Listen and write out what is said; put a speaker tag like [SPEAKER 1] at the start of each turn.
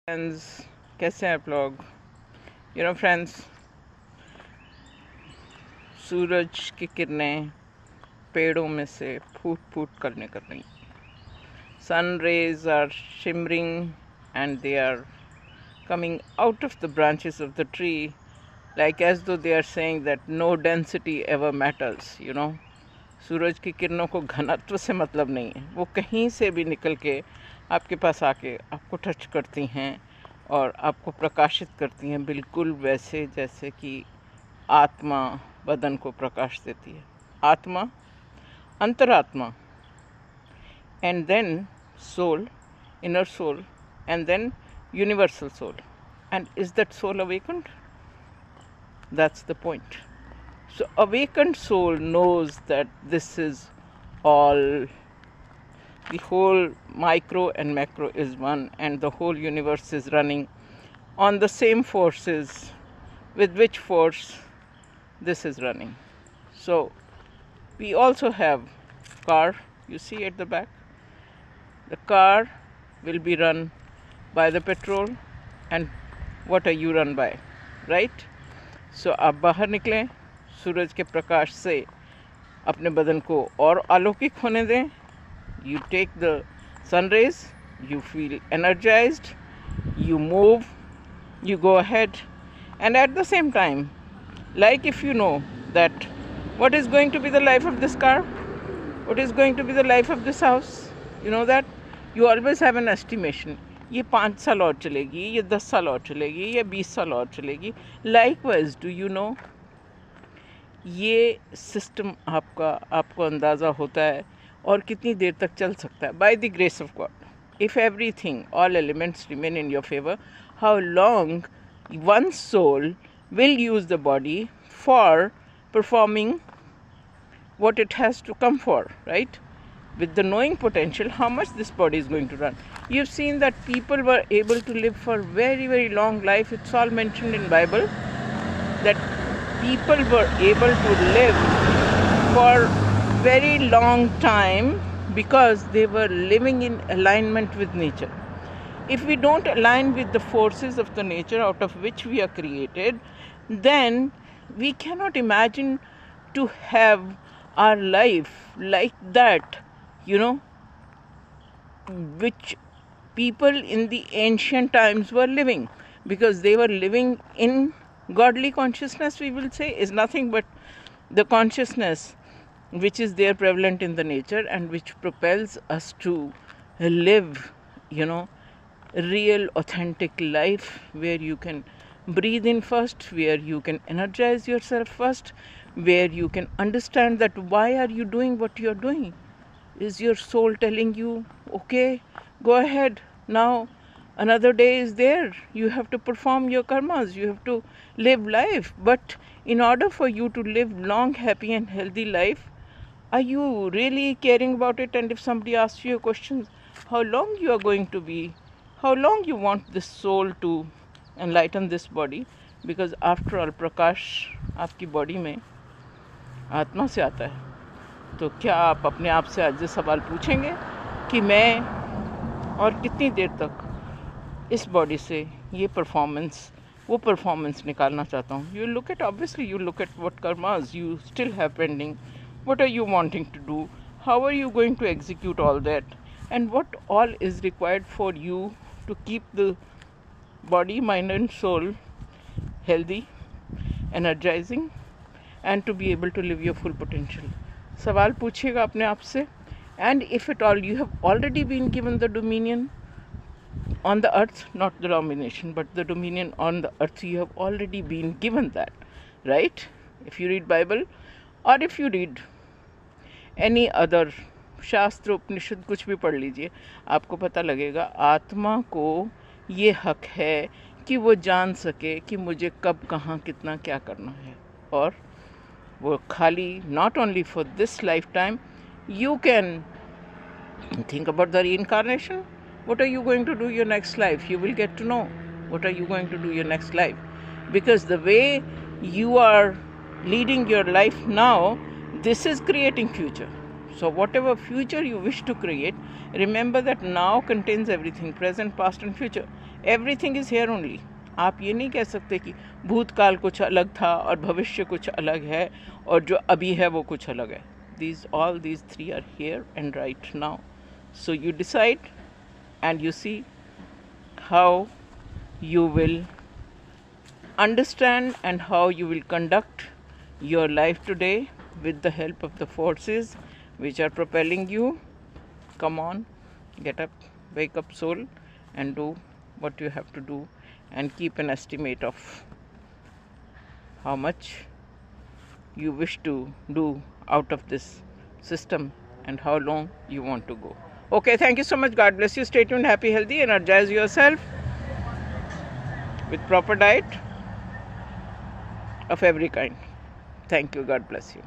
[SPEAKER 1] Friends, कैसे हैं आप लोग? फ्रेंड्स, सूरज की किरणें पेड़ों में से फूट फूट कर निकल रही. Sun rays are shimmering and they are coming out of the branches of the tree, like as though they are saying that no density ever matters. सूरज की किरणों को घनत्व से मतलब नहीं है. वो कहीं से भी निकल के आपके पास आके आपको टच करती हैं और आपको प्रकाशित करती हैं, बिल्कुल वैसे जैसे कि आत्मा बदन को प्रकाश देती है. आत्मा, अंतरात्मा, and then soul, inner soul, and then universal soul. And is that soul awakened? That's the point. So awakened soul knows that this is all, the whole micro and macro is one, and the whole universe is running on the same forces with which force this is running. So we also have car, you see at the back. The car will be run by the petrol, and what are you run by, right? So आप बाहर निकलें, सूरज के प्रकाश से अपने बदन को और अलौकिक होने दें. You take the sun rays, you feel energized, you move, you go ahead, and at the same time, like if you know that what is going to be the life of this car, what is going to be the life of this house, you know that you always have an estimation. ये 5 साल और चलेगी, ये 10 साल और चलेगी, ये 20 साल और चलेगी. Likewise, do you know, ये सिस्टम आपको अंदाज़ा होता है और कितनी देर तक चल सकता है. By the grace of God, if everything, all elements remain in your favor, how long one soul will use the body for performing what it has to come for, right? With the knowing potential, how much this body is going to run. You've seen that people were able to live for very, very long life. It's all mentioned in Bible that people were able to live for very long time because they were living in alignment with nature. If we don't align with the forces of the nature out of which we are created, then we cannot imagine to have our life like that, which people in the ancient times were living, because they were living in godly consciousness, we will say, is nothing but the consciousness which is there prevalent in the nature and which propels us to live, real authentic life, where you can breathe in first, where you can energize yourself first, where you can understand that why are you doing what you are doing. Is your soul telling you, okay, go ahead, now another day is there, you have to perform your karmas, you have to live life. But in order for you to live long, happy and healthy life, are you really caring about it? And if somebody asks you a question, how long you are going to be, how long you want this soul to enlighten this body, because after all, prakash आपकी body में आत्मा से आता है. तो क्या आप अपने आप से आज ये सवाल पूछेंगे कि मैं और कितनी देर तक इस बॉडी से ये वो परफॉर्मेंस निकालना चाहता हूँ. You look at, obviously you look at what karmas you still have pending, what are you wanting to do, how are you going to execute all that, and what all is required for you to keep the body, mind and soul healthy, energizing, and to be able to live your full potential. सवाल पूछिएगा अपने आप से. And if at all you have already been given the dominion on the earth, not the domination, but the dominion on the earth, you have already been given that, right? If you read Bible or if you read any other शास्त्र, उपनिषद, कुछ भी पढ़ लीजिए, आपको पता लगेगा आत्मा को ये हक है कि वो जान सके कि मुझे कब, कहाँ, कितना, क्या करना है. और वो खाली not only for this lifetime, you can think about the reincarnation. What are you going to do your next life? You will get to know what are you going to do your next life, because the way you are leading your life now, this is creating future. So whatever future you wish to create, remember that now contains everything, present, past and future. Everything is here only. आप ये नहीं कह सकते कि भूतकाल कुछ अलग था और भविष्य कुछ अलग है और जो अभी है वो कुछ अलग है. All these three are here and right now. So you decide and you see how you will understand and how you will conduct your life today with the help of the forces which are propelling you. Come on, get up, wake up, soul, and do what you have to do, and keep an estimate of how much you wish to do out of this system and how long you want to go. Okay, thank you so much. God bless you. Stay tuned, happy, healthy, energize yourself with proper diet of every kind. Thank you. God bless you.